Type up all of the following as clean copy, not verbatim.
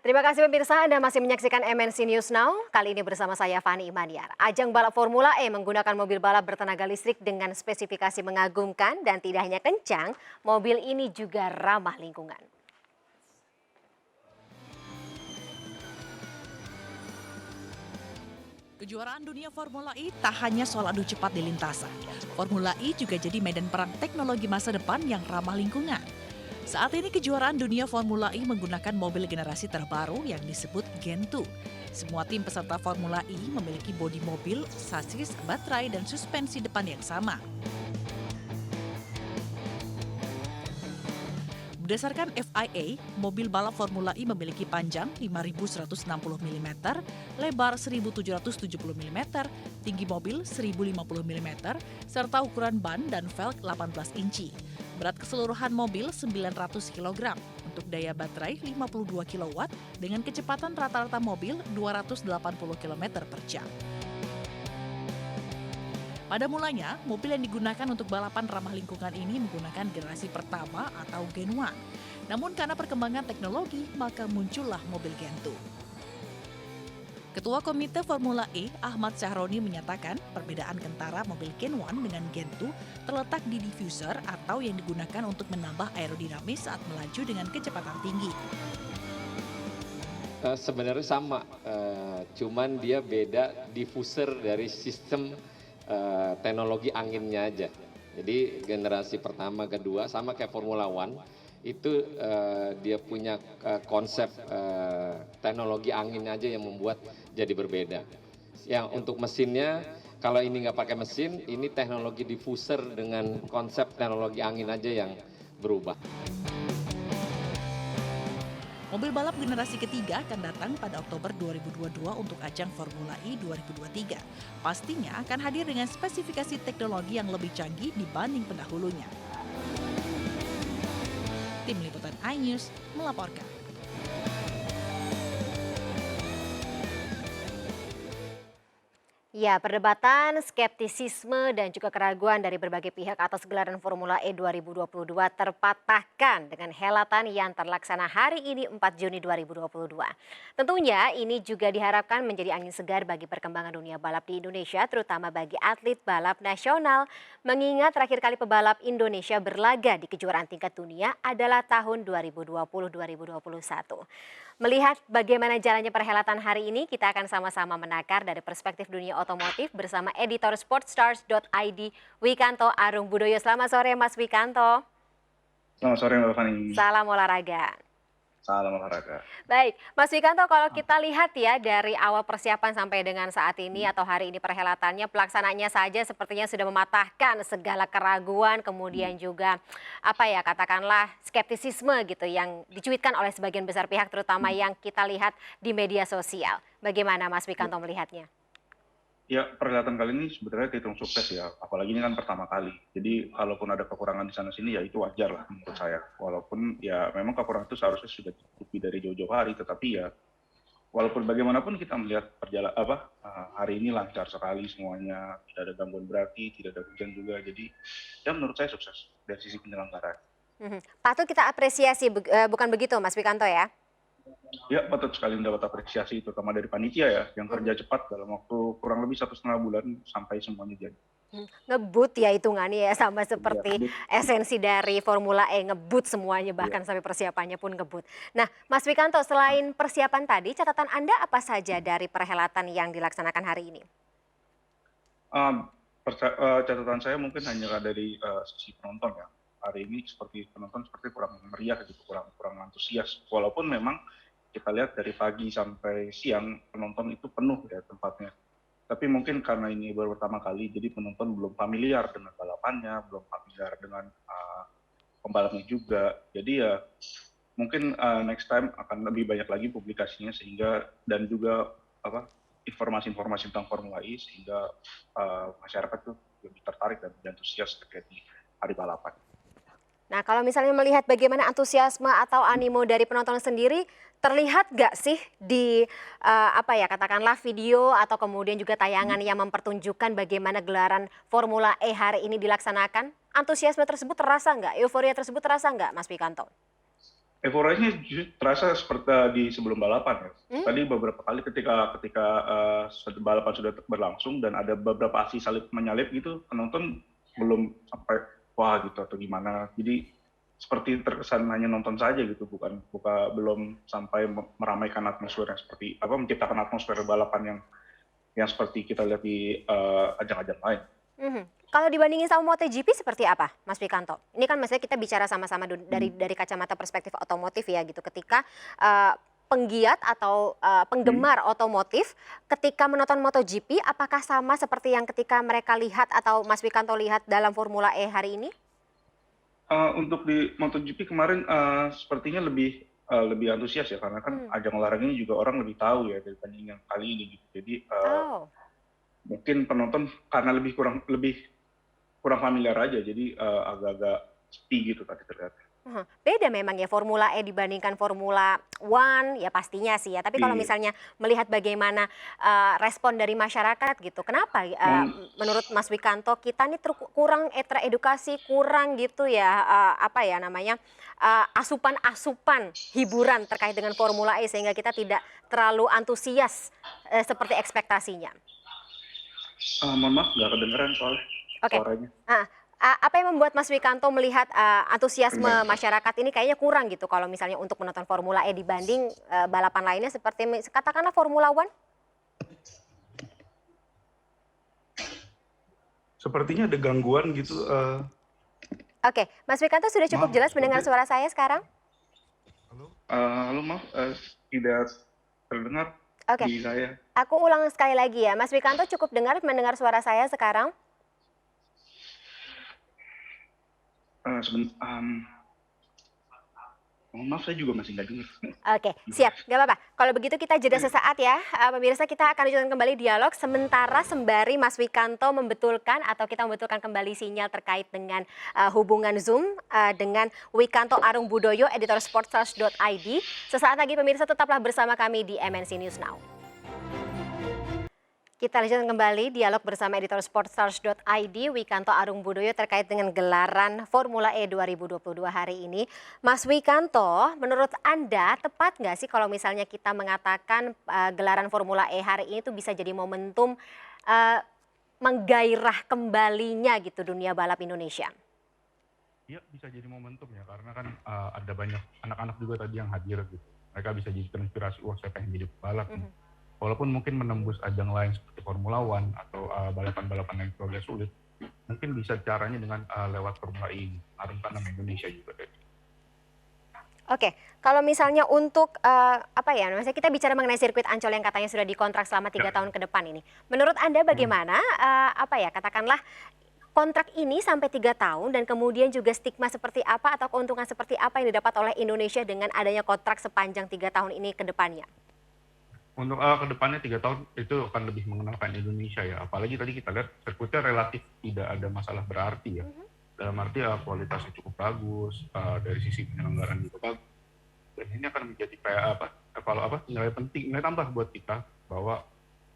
Terima kasih pemirsa, Anda masih menyaksikan MNC News Now. Kali ini bersama saya Fani Imaniar. Ajang balap Formula E menggunakan mobil balap bertenaga listrik dengan spesifikasi mengagumkan dan tidak hanya kencang, mobil ini juga ramah lingkungan. Kejuaraan dunia Formula E tak hanya soal adu cepat di lintasan. Formula E juga jadi medan perang teknologi masa depan yang ramah lingkungan. Saat ini kejuaraan dunia Formula E menggunakan mobil generasi terbaru yang disebut Gen 2. Semua tim peserta Formula E memiliki bodi mobil, sasis, baterai, dan suspensi depan yang sama. Berdasarkan FIA, mobil balap Formula E memiliki panjang 5.160 mm, lebar 1.770 mm, tinggi mobil 1.050 mm, serta ukuran ban dan velg 18 inci. Berat keseluruhan mobil 900 kg, untuk daya baterai 52 kW, dengan kecepatan rata-rata mobil 280 km per jam. Pada mulanya, mobil yang digunakan untuk balapan ramah lingkungan ini menggunakan generasi pertama atau Gen 1. Namun karena perkembangan teknologi, maka muncullah mobil Gen 2. Ketua Komite Formula E, Ahmad Syahroni, menyatakan perbedaan antara mobil Gen 1 dengan Gen 2 terletak di diffuser atau yang digunakan untuk menambah aerodinamis saat melaju dengan kecepatan tinggi. Sebenarnya sama, cuman dia beda diffuser dari sistem teknologi anginnya aja. Jadi generasi pertama, kedua sama kayak Formula One itu dia punya konsep teknologi angin aja yang membuat jadi berbeda. Yang untuk mesinnya, kalau ini nggak pakai mesin, ini teknologi diffuser dengan konsep teknologi angin aja yang berubah. Mobil balap generasi ketiga akan datang pada Oktober 2022 untuk ajang Formula E 2023. Pastinya akan hadir dengan spesifikasi teknologi yang lebih canggih dibanding pendahulunya. Tim Liputan iNews melaporkan. Ya, perdebatan, skeptisisme, dan juga keraguan dari berbagai pihak atas gelaran Formula E 2022 terpatahkan dengan helatan yang terlaksana hari ini 4 Juni 2022. Tentunya ini juga diharapkan menjadi angin segar bagi perkembangan dunia balap di Indonesia, terutama bagi atlet balap nasional. Mengingat terakhir kali pebalap Indonesia berlaga di kejuaraan tingkat dunia adalah tahun 2020-2021. Melihat bagaimana jalannya perhelatan hari ini, kita akan sama-sama menakar dari perspektif dunia otomotif bersama editor sportstars.id Wikanto Arung Budoyo. Selamat sore Mas Wikanto. Selamat sore Mbak Fani. Salam olahraga. Salam olahraga. Baik, Mas Wikanto, kalau kita lihat ya dari awal persiapan sampai dengan saat ini atau hari ini perhelatannya, pelaksananya saja sepertinya sudah mematahkan segala keraguan, kemudian juga apa ya, katakanlah skeptisisme gitu yang dicuitkan oleh sebagian besar pihak, terutama yang kita lihat di media sosial. Bagaimana Mas Wikanto melihatnya? Ya, perhelatan kali ini sebenarnya dihitung sukses ya, apalagi ini kan pertama kali. Jadi kalaupun ada kekurangan di sana-sini ya itu wajar lah menurut saya. Walaupun ya memang kekurangan itu seharusnya sudah ditutupi dari jauh-jauh hari, tetapi ya walaupun bagaimanapun kita melihat hari ini lancar sekali semuanya, tidak ada gangguan berarti, tidak ada hujan juga. Jadi ya menurut saya sukses dari sisi penyelenggaraan. Patut kita apresiasi, bukan begitu Mas Wikanto ya? Ya, patut sekali mendapat apresiasi, terutama dari panitia ya, yang kerja cepat dalam waktu kurang lebih 1,5 bulan sampai semuanya jadi. Ngebut ya hitungannya ya, sama seperti esensi dari Formula E, ngebut semuanya, bahkan Ya. sampai persiapannya pun ngebut. Nah Mas Wikanto, selain persiapan tadi, catatan Anda apa saja dari perhelatan yang dilaksanakan hari ini? Catatan saya mungkin hanya dari sisi penonton ya. Hari ini penonton seperti kurang meriah gitu, kurang antusias. Walaupun memang kita lihat dari pagi sampai siang penonton itu penuh ya tempatnya. Tapi mungkin karena ini baru pertama kali, jadi penonton belum familiar dengan balapannya, belum familiar dengan pembalapnya juga. Jadi ya mungkin next time akan lebih banyak lagi publikasinya sehingga dan juga informasi-informasi tentang Formula E sehingga masyarakat tuh lebih tertarik dan lebih antusias terkait di hari balapan. Nah, kalau misalnya melihat bagaimana antusiasme atau animo dari penonton sendiri, terlihat nggak sih di katakanlah video atau kemudian juga tayangan yang mempertunjukkan bagaimana gelaran Formula E hari ini dilaksanakan? Antusiasme tersebut terasa nggak? Euforia tersebut terasa nggak, Mas Wikanto? Euforianya justru terasa seperti di sebelum balapan ya. Hmm? Tadi beberapa kali ketika balapan sudah berlangsung dan ada beberapa aksi salib menyalip gitu, penonton belum sampai wah gitu atau gimana. Jadi seperti terkesan hanya nonton saja gitu, belum sampai meramaikan atmosfer yang seperti apa, menciptakan atmosfer balapan yang seperti kita lihat di ajang-ajang lain. Mhm. Kalau dibandingin sama MotoGP seperti apa, Mas Wikanto? Ini kan maksudnya kita bicara sama-sama dari kacamata perspektif otomotif ya gitu. Ketika penggiat atau penggemar otomotif ketika menonton MotoGP, apakah sama seperti yang ketika mereka lihat atau Mas Wikanto lihat dalam Formula E hari ini? Untuk di MotoGP kemarin sepertinya lebih antusias ya karena kan Hmm. ajang olahraga ini juga orang lebih tahu ya dibanding yang kali ini gitu. Jadi Oh. mungkin penonton karena kurang familiar aja, jadi agak-agak sepi gitu tadi terlihat. Beda memang ya Formula E dibandingkan Formula One, ya pastinya sih ya. Tapi kalau Iya. misalnya melihat bagaimana respon dari masyarakat gitu, kenapa Mohon menurut Mas Wikanto kita nih kurang teredukasi, kurang gitu ya, apa ya namanya, asupan-asupan hiburan terkait dengan Formula E sehingga kita tidak terlalu antusias seperti ekspektasinya. mohon maaf nggak kedengeran soalnya Oke. suaranya. Nah, apa yang membuat Mas Wikanto melihat antusiasme Bentar. masyarakat ini kayaknya kurang gitu kalau misalnya untuk menonton Formula E dibanding balapan lainnya seperti katakanlah Formula One? Sepertinya ada gangguan gitu. Oke, Mas Wikanto sudah cukup Maaf, jelas mendengar suara saya sekarang? halo maaf, tidak terdengar Oke, di saya. aku ulang sekali lagi ya. Mas Wikanto cukup mendengar suara saya sekarang? Mohon maaf saya juga masih nggak dengar. Oke, siap, nggak apa-apa. Kalau begitu kita jeda sesaat ya, pemirsa kita akan lanjutkan kembali dialog sementara sembari Mas Wikanto membetulkan atau kita membetulkan kembali sinyal terkait dengan hubungan Zoom dengan Wikanto Arung Budoyo, editor sportstars.id. Sesaat lagi pemirsa tetaplah bersama kami di MNC News Now. Kita lanjutkan kembali dialog bersama editor sportstars.id Wikanto Arung Budoyo terkait dengan gelaran Formula E 2022 hari ini. Mas Wikanto, menurut Anda tepat nggak sih kalau misalnya kita mengatakan gelaran Formula E hari ini tuh bisa jadi momentum menggairah kembalinya gitu dunia balap Indonesia? Iya, bisa jadi momentum ya, karena kan ada banyak anak-anak juga tadi yang hadir gitu. Mereka bisa jadi terinspirasi, wah saya pengen jadi pebalap nih. Walaupun mungkin menembus ajang lain seperti Formula One atau balapan-balapan yang agak sulit, mungkin bisa caranya dengan lewat Formula E ini, harumkan nama Indonesia juga. Oke, kalau misalnya untuk apa ya, misalnya kita bicara mengenai sirkuit Ancol yang katanya sudah dikontrak selama 3 tahun ke depan ini. Menurut Anda bagaimana apa ya, katakanlah kontrak ini sampai 3 tahun dan kemudian juga stigma seperti apa atau keuntungan seperti apa yang didapat oleh Indonesia dengan adanya kontrak sepanjang 3 tahun ini ke depannya? Untuk ke depannya 3 tahun itu akan lebih mengenalkan Indonesia ya. Apalagi tadi kita lihat sirkuitnya relatif tidak ada masalah berarti ya. Dalam arti kualitasnya cukup bagus, dari sisi penyelenggaraan juga bagus. Dan ini akan menjadi kayak nilai penting, nilai tambah buat kita bahwa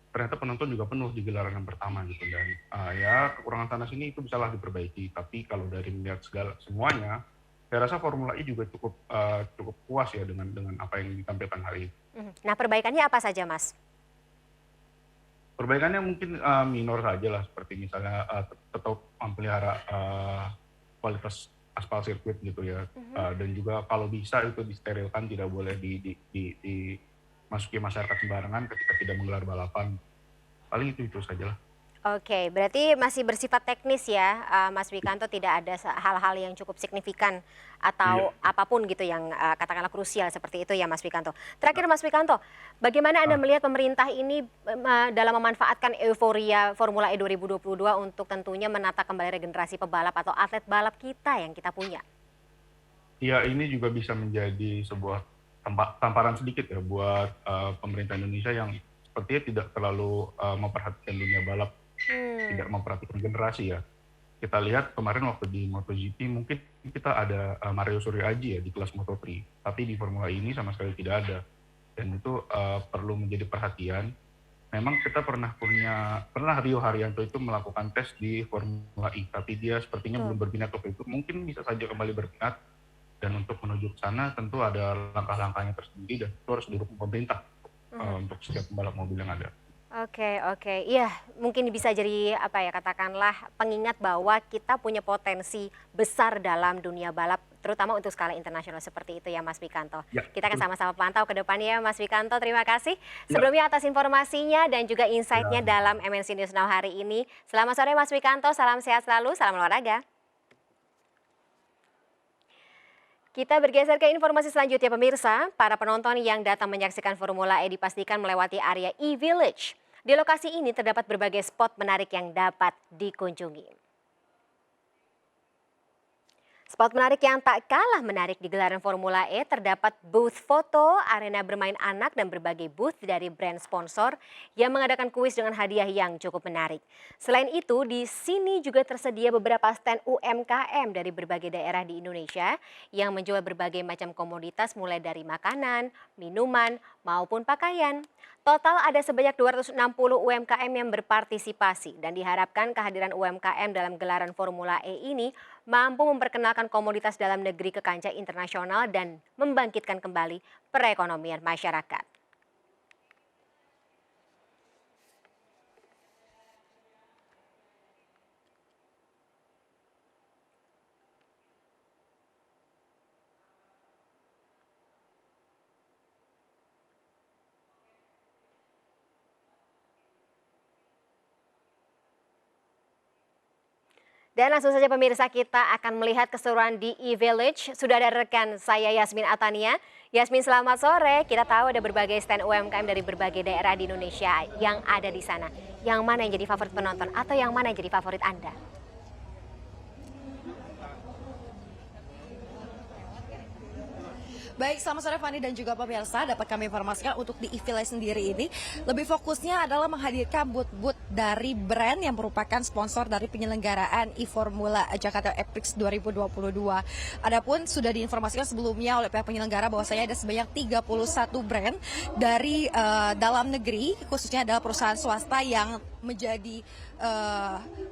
ternyata penonton juga penuh di gelaran yang pertama gitu. Dan ya kekurangan sana sini itu bisalah diperbaiki. Tapi kalau dari melihat semuanya, saya rasa Formula E juga cukup puas ya dengan apa yang ditampilkan hari ini. Nah, perbaikannya apa saja, Mas? Perbaikannya mungkin minor saja lah, seperti misalnya tetap memelihara kualitas aspal sirkuit gitu ya. Dan juga kalau bisa itu disterilkan, tidak boleh dimasuki masyarakat sembarangan ketika tidak menggelar balapan. Paling itu saja lah. Oke, berarti masih bersifat teknis ya, Mas Wikanto, tidak ada hal-hal yang cukup signifikan atau apapun gitu yang katakanlah krusial seperti itu ya Mas Wikanto. Terakhir Mas Wikanto, bagaimana Anda melihat pemerintah ini dalam memanfaatkan euforia Formula E 2022 untuk tentunya menata kembali regenerasi pebalap atau atlet balap kita yang kita punya? Ya, ini juga bisa menjadi sebuah tamparan sedikit ya buat pemerintah Indonesia yang sepertinya tidak terlalu memperhatikan dunia balap. Tidak memperhatikan generasi ya. Kita lihat kemarin waktu di MotoGP mungkin kita ada Mario Suryo Aji ya di kelas Moto3, tapi di Formula E ini sama sekali tidak ada. Dan itu perlu menjadi perhatian. Memang kita pernah Rio Haryanto itu melakukan tes di Formula E, tapi dia sepertinya belum berminat waktu itu. Mungkin bisa saja kembali berminat Dan untuk menuju ke sana tentu ada langkah-langkahnya tersendiri dan itu harus didukung pemerintah untuk setiap pembalap mobil yang ada. Oke. Iya, mungkin bisa jadi apa ya, katakanlah pengingat bahwa kita punya potensi besar dalam dunia balap, terutama untuk skala internasional seperti itu ya Mas Wikanto. Ya, Kita akan betul. sama-sama pantau ke depannya ya Mas Wikanto. Terima kasih Ya, sebelumnya atas informasinya dan juga insight-nya ya. dalam MNC News Now hari ini. Selamat sore Mas Wikanto, salam sehat selalu, salam olahraga. Kita bergeser ke informasi selanjutnya pemirsa. Para penonton yang datang menyaksikan Formula E dipastikan melewati area E-Village. Di lokasi ini terdapat berbagai spot menarik yang dapat dikunjungi. Spot menarik yang tak kalah menarik di gelaran Formula E terdapat booth foto, arena bermain anak, dan berbagai booth dari brand sponsor yang mengadakan kuis dengan hadiah yang cukup menarik. Selain itu, di sini juga tersedia beberapa stand UMKM dari berbagai daerah di Indonesia yang menjual berbagai macam komoditas mulai dari makanan, minuman, maupun pakaian. Total ada sebanyak 260 UMKM yang berpartisipasi dan diharapkan kehadiran UMKM dalam gelaran Formula E ini mampu memperkenalkan komoditas dalam negeri ke kancah internasional dan membangkitkan kembali perekonomian masyarakat. Dan langsung saja pemirsa, kita akan melihat keseruan di E-Village. Sudah ada rekan saya Yasmin Atania. Yasmin, selamat sore. Kita tahu ada berbagai stand UMKM dari berbagai daerah di Indonesia yang ada di sana. Yang mana yang jadi favorit penonton atau yang mana yang jadi favorit Anda? Baik, selamat sore Fani dan juga pemirsa. Dapat kami informasikan untuk di E-Village sendiri ini lebih fokusnya adalah menghadirkan booth-booth dari brand yang merupakan sponsor dari penyelenggaraan e-Formula Jakarta E-Prix 2022. Adapun sudah diinformasikan sebelumnya oleh pihak penyelenggara bahwasanya ada sebanyak 31 brand dari dalam negeri, khususnya adalah perusahaan swasta yang menjadi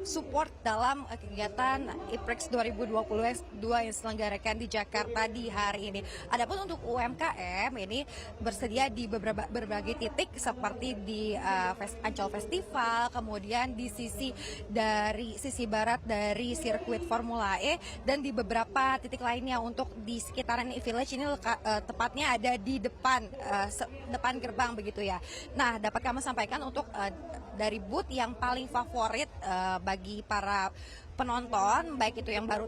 support dalam kegiatan E-Prix 2022 yang diselenggarakan di Jakarta di hari ini. Adapun untuk UMKM ini bersedia di berbagai titik seperti di Ancol Festival, kemudian di sisi barat dari sirkuit Formula E dan di beberapa titik lainnya. Untuk di sekitaran E-Village ini tepatnya ada di depan gerbang begitu ya. Nah, dapat kami sampaikan untuk dari booth yang paling favorit bagi para penonton, baik itu yang baru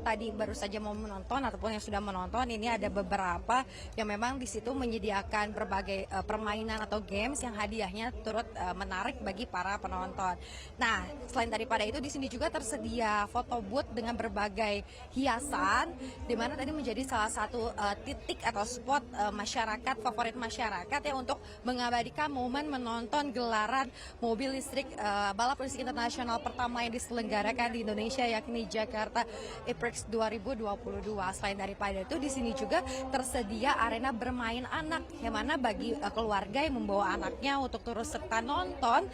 saja mau menonton ataupun yang sudah menonton, ini ada beberapa yang memang di situ menyediakan berbagai permainan atau games yang hadiahnya turut menarik bagi para penonton. Nah, selain daripada itu di sini juga tersedia foto booth dengan berbagai hiasan, di mana tadi menjadi salah satu titik atau spot masyarakat, favorit masyarakat ya untuk mengabadikan momen menonton gelaran mobil listrik balap listrik internasional pertama yang diselenggarakan di Indonesia, yakni Jakarta E-Prix 2022. Selain daripada itu, di sini juga tersedia arena bermain anak, yang mana bagi keluarga yang membawa anaknya untuk turut serta nonton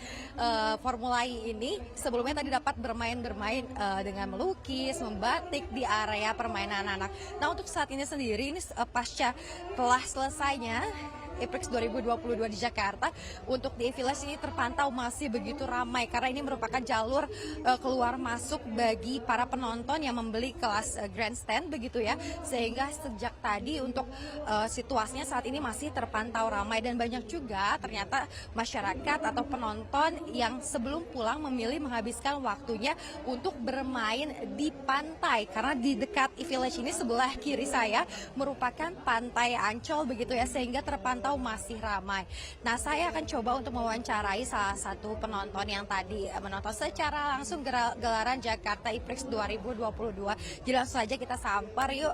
Formula E ini, sebelumnya tadi dapat bermain dengan melukis, membatik di area permainan anak. Nah, untuk saat ini sendiri, ini pasca telah selesainya E-Prix 2022 di Jakarta, untuk di E-Village ini terpantau masih begitu ramai karena ini merupakan jalur keluar masuk bagi para penonton yang membeli kelas grandstand begitu ya, sehingga sejak tadi untuk situasinya saat ini masih terpantau ramai dan banyak juga ternyata masyarakat atau penonton yang sebelum pulang memilih menghabiskan waktunya untuk bermain di pantai, karena di dekat E-Village ini sebelah kiri saya merupakan pantai Ancol begitu ya, sehingga terpantau masih ramai. Nah, saya akan coba untuk mewawancarai salah satu penonton yang tadi menonton secara langsung gelaran Jakarta E-Prix 2022. Jadi langsung saja kita sampar yuk,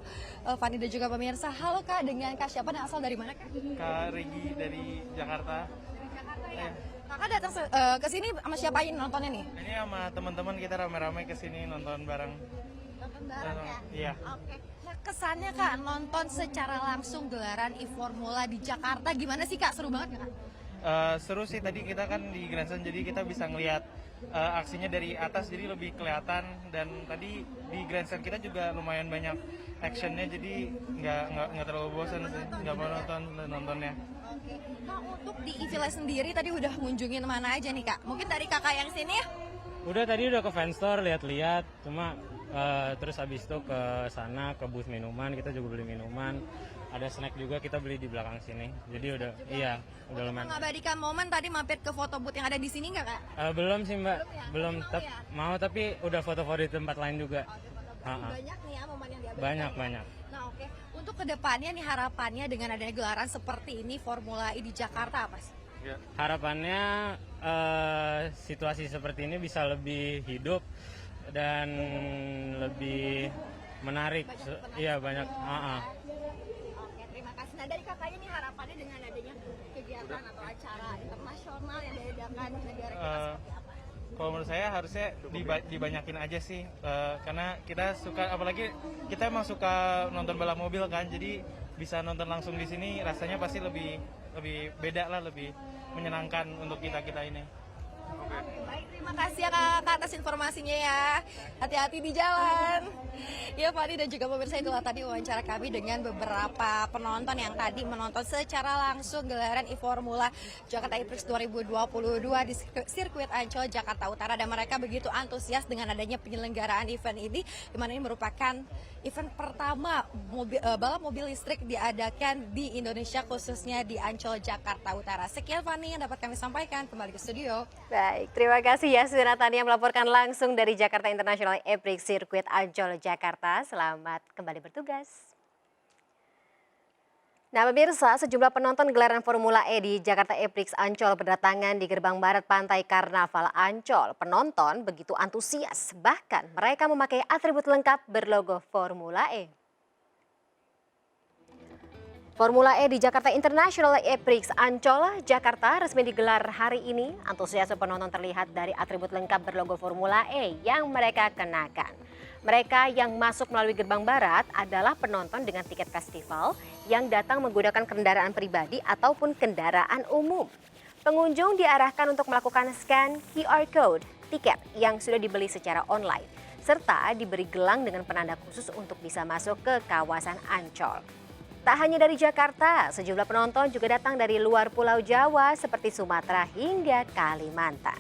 Fani dan juga pemirsa. Halo Kak, dengan Kak siapa dan asal dari mana Kak? Kak Regi dari Jakarta. Dari Jakarta ya. Kakak datang ke sini sama siapa aja nontonnya nih? Ini sama teman-teman kita rame-rame ke sini nonton bareng. Nonton bareng ya? Iya. Oke. Nah, kesannya Kak nonton secara langsung gelaran e-Formula di Jakarta gimana sih Kak? Seru banget nggak Kak? seru sih, tadi kita kan di grandstand jadi kita bisa ngelihat aksinya dari atas jadi lebih kelihatan, dan tadi di grandstand kita juga lumayan banyak actionnya jadi nggak terlalu bosan sih, nggak mau nontonnya. Oke. Kak, untuk di e-village sendiri tadi udah ngunjungin mana aja nih Kak? Mungkin dari kakak yang sini ya? Udah, tadi udah ke fan store lihat-lihat, cuma terus habis itu ke sana ke booth minuman, kita juga beli minuman. Ada snack juga kita beli di belakang sini. Jadi udah udah lumayan. Mengabadikan momen tadi mampir ke foto booth yang ada di sini nggak Kak? Belum sih Mbak, Belum ya? belum. Mau tapi udah foto-foto di tempat lain juga. Banyak nih ya momen yang diabadikan. Banyak. Nah oke, untuk kedepannya nih harapannya dengan adanya gelaran seperti ini Formula E di Jakarta apa sih? Harapannya situasi seperti ini bisa lebih hidup dan lebih menarik. Iya banyak. Oke, terima kasih. Nah dari kakaknya nih harapannya dengan adanya kegiatan atau acara internasional yang diadakan negara kita seperti apa? Kalau menurut saya harusnya dibanyakin aja sih, karena kita suka, apalagi kita emang suka nonton balap mobil kan, jadi bisa nonton langsung di sini rasanya pasti lebih beda lah, lebih menyenangkan untuk kita ini. Baik, terima kasih ya Kak atas informasinya ya. Hati-hati di jalan. Ya Fani dan juga pemirsa, itulah tadi wawancara kami dengan beberapa penonton yang tadi menonton secara langsung gelaran e-Formula Jakarta E-Prix 2022 di sirkuit Ancol, Jakarta Utara. Dan mereka begitu antusias dengan adanya penyelenggaraan event ini, di mana ini merupakan event pertama balap mobil listrik diadakan di Indonesia, khususnya di Ancol, Jakarta Utara. Sekian Fani yang dapat kami sampaikan, kembali ke studio. Baik, terima kasih ya Natania melaporkan langsung dari Jakarta International E-Prix Sirkuit Ancol, Jakarta. Selamat kembali bertugas. Nah pemirsa, sejumlah penonton gelaran Formula E di Jakarta E-Prix Ancol berdatangan di gerbang barat Pantai Karnaval Ancol. Penonton begitu antusias, bahkan mereka memakai atribut lengkap berlogo Formula E. Formula E di Jakarta International E-Prix Ancol, Jakarta resmi digelar hari ini. Antusiasme penonton terlihat dari atribut lengkap berlogo Formula E yang mereka kenakan. Mereka yang masuk melalui gerbang barat adalah penonton dengan tiket festival yang datang menggunakan kendaraan pribadi ataupun kendaraan umum. Pengunjung diarahkan untuk melakukan scan QR code tiket yang sudah dibeli secara online, serta diberi gelang dengan penanda khusus untuk bisa masuk ke kawasan Ancol. Tak hanya dari Jakarta, sejumlah penonton juga datang dari luar Pulau Jawa seperti Sumatera hingga Kalimantan.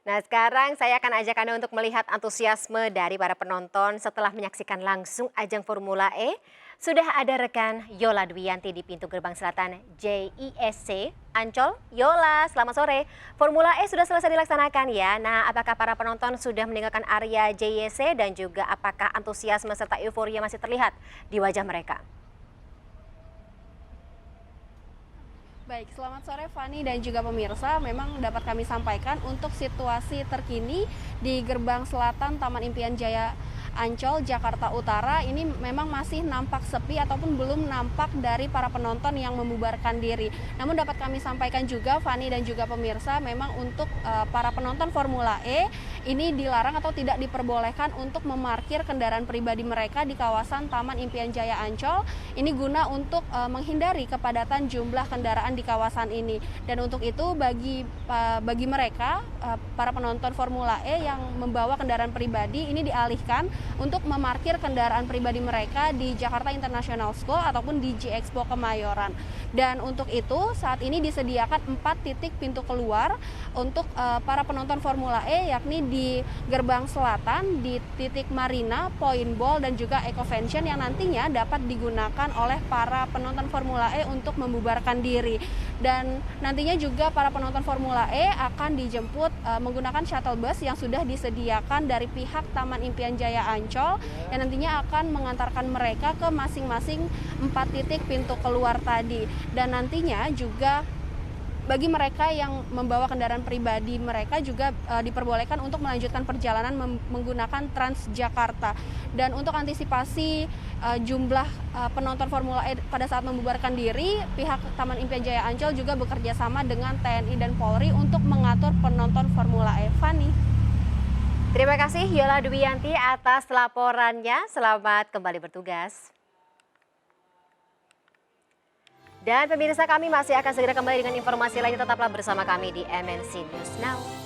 Nah sekarang saya akan ajak Anda untuk melihat antusiasme dari para penonton setelah menyaksikan langsung ajang Formula E. Sudah ada rekan Yola Dwiyanti di pintu gerbang selatan JISC Ancol. Yola, selamat sore. Formula E sudah selesai dilaksanakan ya. Nah apakah para penonton sudah meninggalkan area JISC dan juga apakah antusiasme serta euforia masih terlihat di wajah mereka? Baik, selamat sore Fani dan juga pemirsa. Memang dapat kami sampaikan untuk situasi terkini di gerbang selatan Taman Impian Jaya Ancol, Jakarta Utara ini memang masih nampak sepi ataupun belum nampak dari para penonton yang membubarkan diri. Namun dapat kami sampaikan juga Fani dan juga pemirsa, memang untuk para penonton Formula E ini dilarang atau tidak diperbolehkan untuk memarkir kendaraan pribadi mereka di kawasan Taman Impian Jaya Ancol. Ini guna untuk menghindari kepadatan jumlah kendaraan di kawasan ini. Dan untuk itu bagi mereka para penonton Formula E yang membawa kendaraan pribadi ini dialihkan untuk memarkir kendaraan pribadi mereka di Jakarta International School ataupun di G-Expo Kemayoran. Dan untuk itu saat ini disediakan 4 titik pintu keluar untuk para penonton Formula E, yakni di gerbang selatan, di titik Marina, Point Ball dan juga Ecovention yang nantinya dapat digunakan oleh para penonton Formula E untuk membubarkan diri. Dan nantinya juga para penonton Formula E akan dijemput menggunakan shuttle bus yang sudah disediakan dari pihak Taman Impian Jaya Ancol yang nantinya akan mengantarkan mereka ke masing-masing 4 titik pintu keluar tadi. Dan nantinya juga bagi mereka yang membawa kendaraan pribadi mereka juga diperbolehkan untuk melanjutkan perjalanan menggunakan Transjakarta. Dan untuk antisipasi jumlah penonton Formula E pada saat membubarkan diri, pihak Taman Impian Jaya Ancol juga bekerja sama dengan TNI dan Polri untuk mengatur penonton Formula E. Fani. Terima kasih Yola Dwiyanti atas laporannya. Selamat kembali bertugas. Dan pemirsa, kami masih akan segera kembali dengan informasi lain. Tetaplah bersama kami di MNC News Now.